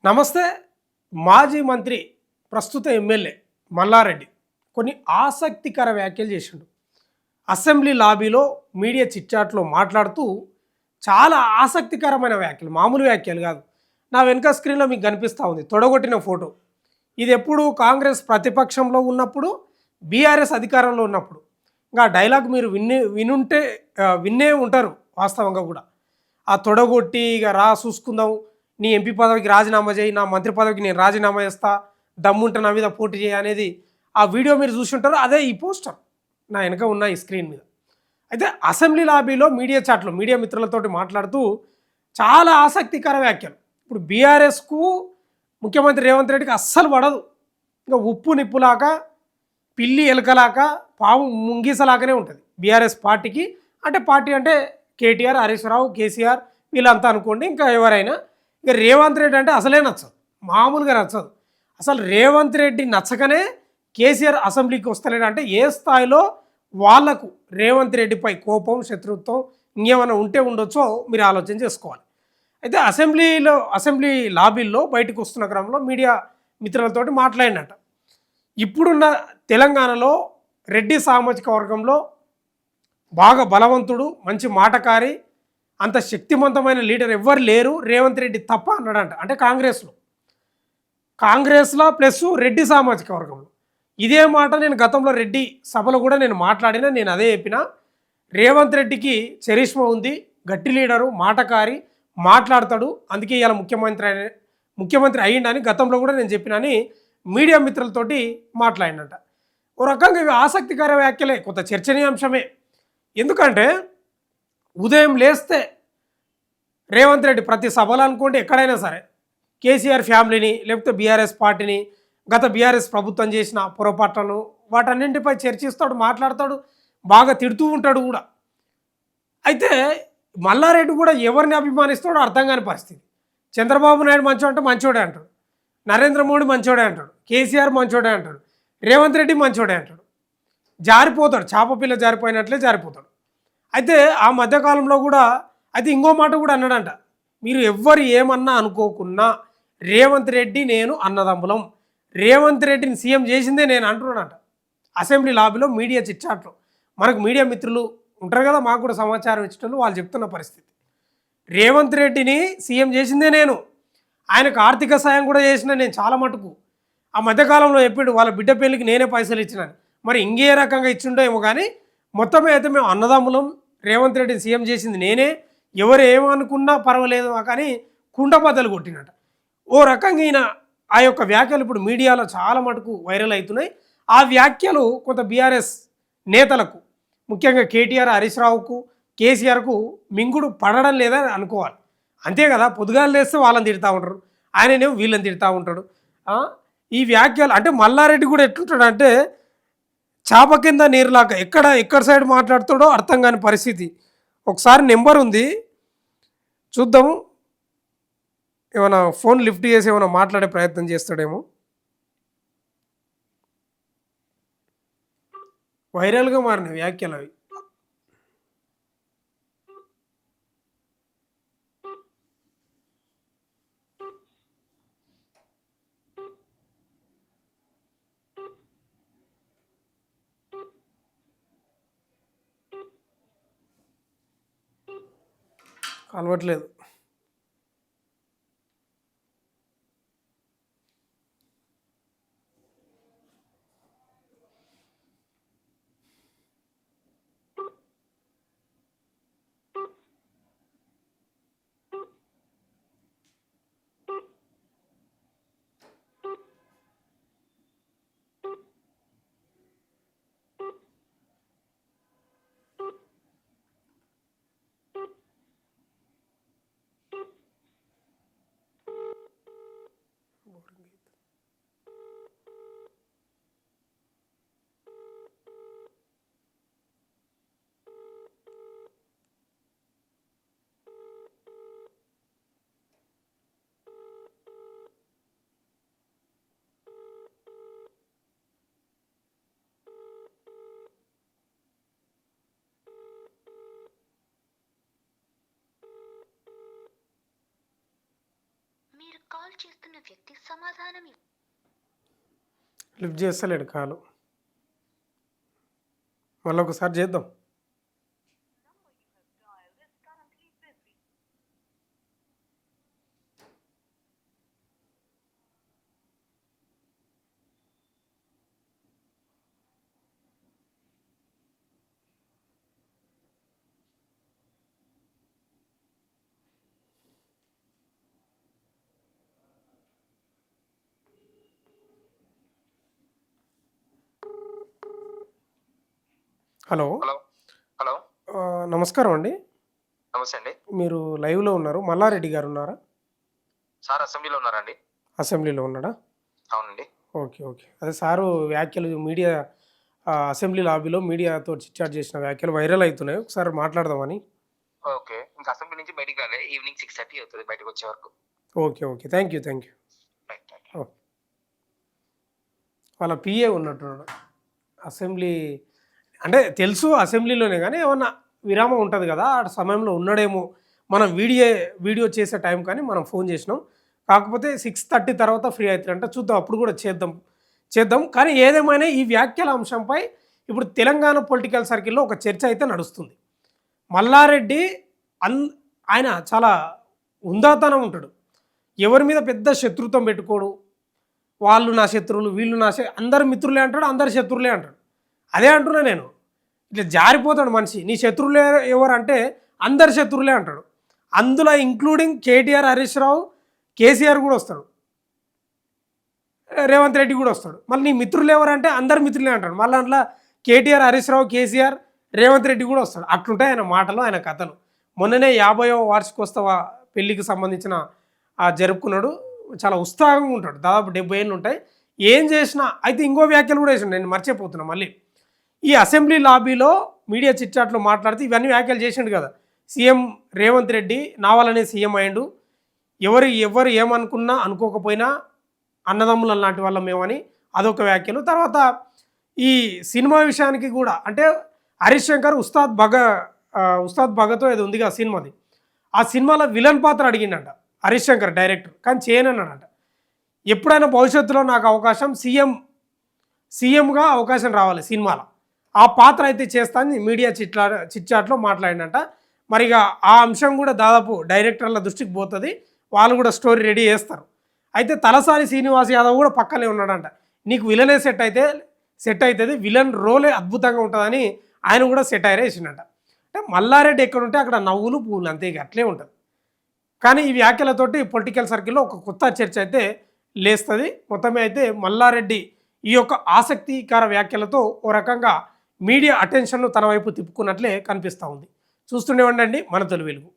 నమస్తే. మాజీ మంత్రి, ప్రస్తుత ఎమ్మెల్యే మల్లారెడ్డి కొన్ని ఆసక్తికర వ్యాఖ్యలు చేసిండు. అసెంబ్లీ లాబీలో మీడియా చిట్చాట్లో మాట్లాడుతూ చాలా ఆసక్తికరమైన వ్యాఖ్యలు, మామూలు వ్యాఖ్యలు కాదు. నా వెనుక స్క్రీన్లో మీకు కనిపిస్తూ ఉంది తొడగొట్టిన ఫోటో. ఇది ఎప్పుడు కాంగ్రెస్ ప్రతిపక్షంలో ఉన్నప్పుడు, బీఆర్ఎస్ అధికారంలో ఉన్నప్పుడు. ఇంకా డైలాగ్ మీరు విన్నే ఉంటారు వాస్తవంగా కూడా. ఆ తొడగొట్టి ఇక రా చూసుకుందాం, నీ ఎంపీ పదవికి రాజీనామా చేయి, నా మంత్రి పదవికి నేను రాజీనామా చేస్తా, దమ్ముంటే నా మీద పోటీ చేయి అనేది ఆ వీడియో మీరు చూసుంటారు. అదే ఈ పోస్టర్ నా వెనక ఉన్న ఈ స్క్రీన్ మీద. అయితే అసెంబ్లీ లాబీలో మీడియా చాట్లో మీడియా మిత్రులతోటి మాట్లాడుతూ చాలా ఆసక్తికర వ్యాఖ్యలు. ఇప్పుడు బీఆర్ఎస్కు ముఖ్యమంత్రి రేవంత్ రెడ్డికి అస్సలు పడదు. ఇంకా ఉప్పు నిప్పులాగా, పిల్లి ఎలకలాక, పాము ముంగీసలాగానే ఉంటుంది బీఆర్ఎస్ పార్టీకి. అంటే పార్టీ అంటే కేటీఆర్, హరీష్ రావు, కేసీఆర్ వీళ్ళంతా అనుకోండి, ఇంకా ఎవరైనా. ఇక రేవంత్ రెడ్డి అంటే అసలే నచ్చదు, మామూలుగా నచ్చదు. అసలు రేవంత్ రెడ్డి నచ్చకనే కేసీఆర్ అసెంబ్లీకి వస్తలేడు. అంటే ఏ స్థాయిలో వాళ్లకు రేవంత్ రెడ్డిపై కోపం, శత్రుత్వం ఇంకేమైనా ఉంటే ఉండొచ్చో మీరు ఆలోచన చేసుకోవాలి. అయితే అసెంబ్లీ లాబీల్లో బయటకు వస్తున్న క్రమంలో మీడియా మిత్రులతోటి మాట్లాడినట్ట. ఇప్పుడున్న తెలంగాణలో రెడ్డి సామాజిక వర్గంలో బాగా బలవంతుడు, మంచి మాటకారి, అంత శక్తివంతమైన లీడర్ ఎవ్వరు లేరు, రేవంత్ రెడ్డి తప్ప అన్నాడంట. అంటే కాంగ్రెస్లో ప్లస్ రెడ్డి సామాజిక వర్గంలో. ఇదే మాట నేను గతంలో రెడ్డి సభలో కూడా నేను మాట్లాడినా, నేను అదే చెప్పిన. రేవంత్ రెడ్డికి చరిష్మా ఉంది, గట్టి లీడరు, మాటకారి, మాట్లాడతాడు, అందుకే ఇలా ముఖ్యమంత్రి అయ్యిండని గతంలో కూడా నేను చెప్పినని మీడియా మిత్రులతోటి మాట్లాడినట. ఓ రకంగా ఇవి ఆసక్తికర వ్యాఖ్యలే, కొంత చర్చనీయాంశమే. ఎందుకంటే ఉదయం లేస్తే రేవంత్ రెడ్డి ప్రతి సభలు అనుకోండి, ఎక్కడైనా సరే కేసీఆర్ ఫ్యామిలీని లేకపోతే బీఆర్ఎస్ పార్టీని, గత బీఆర్ఎస్ ప్రభుత్వం చేసిన పొరపాట్లను వాటన్నింటిపై చర్చిస్తాడు, మాట్లాడతాడు, బాగా తిడుతూ ఉంటాడు కూడా. అయితే మల్లారెడ్డి కూడా ఎవరిని అభిమానిస్తాడో అర్థం కాని పరిస్థితి. చంద్రబాబు నాయుడు మంచోడు అంటే మంచోడే అంటాడు, నరేంద్ర మోడీ మంచోడే అంటాడు, కేసీఆర్ మంచోడే అంటాడు, రేవంత్ రెడ్డి మంచోడే అంటాడు. జారిపోతాడు, చాపపిల్ల జారిపోయినట్లే జారిపోతాడు. అయితే ఆ మధ్యకాలంలో కూడా అయితే ఇంకో మాట కూడా అన్నాడంట, మీరు ఎవ్వరు ఏమన్నా అనుకోకున్నా రేవంత్ రెడ్డి నేను అన్నదమ్ములం, రేవంత్ రెడ్డిని సీఎం చేసిందే నేను అంటున్నాడంట. అసెంబ్లీ లాబీలో మీడియా చిట్చాట్లో మనకు మీడియా మిత్రులు ఉంటారు కదా, మాకు కూడా సమాచారం ఇచ్చేటోళ్ళు, వాళ్ళు చెప్తున్న పరిస్థితి. రేవంత్ రెడ్డిని సీఎం చేసిందే నేను, ఆయనకు ఆర్థిక సాయం కూడా చేసిన నేను చాలా మటుకు. ఆ మధ్యకాలంలో చెప్పాడు వాళ్ళ బిడ్డ పెళ్ళికి నేనే పైసలు ఇచ్చినాను. మరి ఇంకే రకంగా ఇచ్చిండో ఏమో కానీ మొత్తమే అయితే మేము అన్నదమ్ములం, రేవంత్ రెడ్డిని సీఎం చేసింది నేనే, ఎవరు ఏమనుకున్నా పర్వాలేదు కానీ కుండబద్దలు కొట్టినట. ఓ రకంగా ఈయన ఆ యొక్క వ్యాఖ్యలు ఇప్పుడు మీడియాలో చాలా మటుకు వైరల్ అవుతున్నాయి. ఆ వ్యాఖ్యలు కొంత బీఆర్ఎస్ నేతలకు, ముఖ్యంగా కేటీఆర్, హరీష్ రావుకు, కేసీఆర్కు మింగుడు పడడం లేదని అనుకోవాలి. అంతే కదా, పొద్దుగాలు లేస్తే వాళ్ళని తిడతా ఉంటారు, ఆయననేమో వీళ్ళని తిడతా ఉంటాడు. ఈ వ్యాఖ్యలు అంటే మల్లారెడ్డి కూడా ఎట్లుంటాడు అంటే చాప కింద నీరులాగా, ఎక్కడ సైడ్ మాట్లాడుతాడో అర్థం కాని పరిస్థితి. ఒకసారి నెంబర్ ఉంది, చూద్దాము. ఏమైనా ఫోన్ లిఫ్ట్ చేసి ఏమైనా మాట్లాడే ప్రయత్నం చేస్తాడేమో. వైరల్గా మారిన వ్యాఖ్యలు అవి. కలవట్లేదు. మీరు కాల్ చేస్తున్న వ్యక్తి సమాధానం లిఫ్ట్ చేస్తలేడు కాలు. మళ్ళీ ఒకసారి చేద్దాం. హలో. హలో హలో నమస్కారం అండి. నమస్తే అండి. మీరు లైవ్లో ఉన్నారు. మల్లారెడ్డి గారు ఉన్నారా? సార్ అసెంబ్లీలో ఉన్నారండి. అసెంబ్లీలో ఉన్నాడా? అవునండి. Okay okay. అదే సారు వ్యాఖ్యలు మీడియా అసెంబ్లీ లాబీలో మీడియాతో చిట్చాట్ చేసిన వ్యాఖ్యలు వైరల్ అవుతున్నాయి. ఒకసారి మాట్లాడదామని. ఓకే. ఇంకా అసెంబ్లీ నుంచి బయటికి రాలే. ఈవినింగ్ 6:30 అవుతుంది బయటకు వచ్చే వరకు. Okay okay. Thank you. Right right. వాళ్ళ పిఏ ఉన్నట్టున్నాడు అసెంబ్లీ. అంటే తెలుసు అసెంబ్లీలోనే, కానీ ఏమన్నా విరామం ఉంటుంది కదా, ఆ సమయంలో ఉన్నాడేమో. మనం వీడియో చేసే టైం కానీ మనం ఫోన్ చేసినాం. కాకపోతే 6:30 తర్వాత ఫ్రీ అవుతారంట. చూద్దాం, అప్పుడు కూడా చేద్దాం. కానీ ఏదేమైనా ఈ వ్యాఖ్యల అంశంపై ఇప్పుడు తెలంగాణ పొలిటికల్ సర్కిల్లో ఒక చర్చ అయితే నడుస్తుంది. మల్లారెడ్డి ఆయన చాలా ఉందాతనం ఉంటాడు. ఎవరి మీద పెద్ద శత్రుత్వం పెట్టుకోడు. వాళ్ళు నా శత్రువులు, వీళ్ళు అందరు మిత్రులే అంటాడు, అందరు శత్రువులే అంటాడు. అదే అంటున్నా నేను. ఇట్లా జారిపోతాడు మనిషి. నీ శత్రువులే ఎవరు అంటే అందరు శత్రువులే అంటాడు. అందులో ఇంక్లూడింగ్ కేటీఆర్, హరీష్ రావు, కేసీఆర్ కూడా వస్తాడు, రేవంత్ రెడ్డి కూడా వస్తాడు. మళ్ళీ నీ మిత్రులు ఎవరంటే అందరు మిత్రులే అంటాడు. మళ్ళీ అందులో కేటీఆర్, హరీష్ రావు, కేసీఆర్, రేవంత్ రెడ్డి కూడా వస్తాడు. అట్లుంటాయి ఆయన మాటలు, ఆయన కథలు. మొన్ననే 50వ వార్షికోత్సవ పెళ్లికి సంబంధించిన జరుపుకున్నాడు. చాలా ఉత్సాహంగా ఉంటాడు. దాదాపు 70 ఏళ్ళు ఉంటాయి. ఏం చేసినా అయితే ఇంకో వ్యాఖ్యలు కూడా వేసాడు. నేను మర్చిపోతున్నా మళ్ళీ. ఈ అసెంబ్లీ లాబీలో మీడియా చిట్చాట్లో మాట్లాడితే ఇవన్నీ వ్యాఖ్యలు చేసిండు కదా. సీఎం రేవంత్ రెడ్డి నా వల్లనే సీఎం అయ్యిండు, ఎవరు ఏమనుకున్నా అనుకోకపోయినా అన్నదమ్ములు లాంటి వాళ్ళం మేమని అదొక వ్యాఖ్యలు. తర్వాత ఈ సినిమా విషయానికి కూడా, అంటే హరీష్ శంకర్ ఉస్తాద్ భగతో ఏదో ఉందిగా సినిమాది, ఆ సినిమాలో విలన్ పాత్ర అడిగిండట హరీష్ శంకర్ డైరెక్టర్, కానీ చేయనన్నాడట. ఎప్పుడైనా భవిష్యత్తులో నాకు అవకాశం సీఎంగా అవకాశం రావాలి సినిమాలో, ఆ పాత్ర అయితే చేస్తానని మీడియా చిట్చాట్లో మాట్లాడినట. మరిగా ఆ అంశం కూడా దాదాపు డైరెక్టర్ల దృష్టికి పోతుంది. వాళ్ళు కూడా స్టోరీ రెడీ చేస్తారు. అయితే తలసాని శ్రీనివాస్ యాదవ్ కూడా పక్కనే ఉన్నాడంట. నీకు విలనే సెట్ అవుతుంది, విలన్ రోలే అద్భుతంగా ఉంటుందని ఆయన కూడా సెటైర్ వేసిండట. అంటే మల్లారెడ్డి ఎక్కడ ఉంటే అక్కడ నవ్వులు పువ్వులు అంతే, ఇక అట్లే ఉంటుంది. కానీ ఈ వ్యాఖ్యలతోటి పొలిటికల్ సర్కిల్లో ఒక కొత్త చర్చ అయితే లేస్తుంది. మొత్తమే అయితే మల్లారెడ్డి ఈ యొక్క ఆసక్తికర వ్యాఖ్యలతో ఓ రకంగా మీడియా అటెన్షన్ను తన వైపు తిప్పుకున్నట్లే కనిపిస్తూ ఉంది. చూస్తూనే ఉండండి మన తొలి వెలుగు.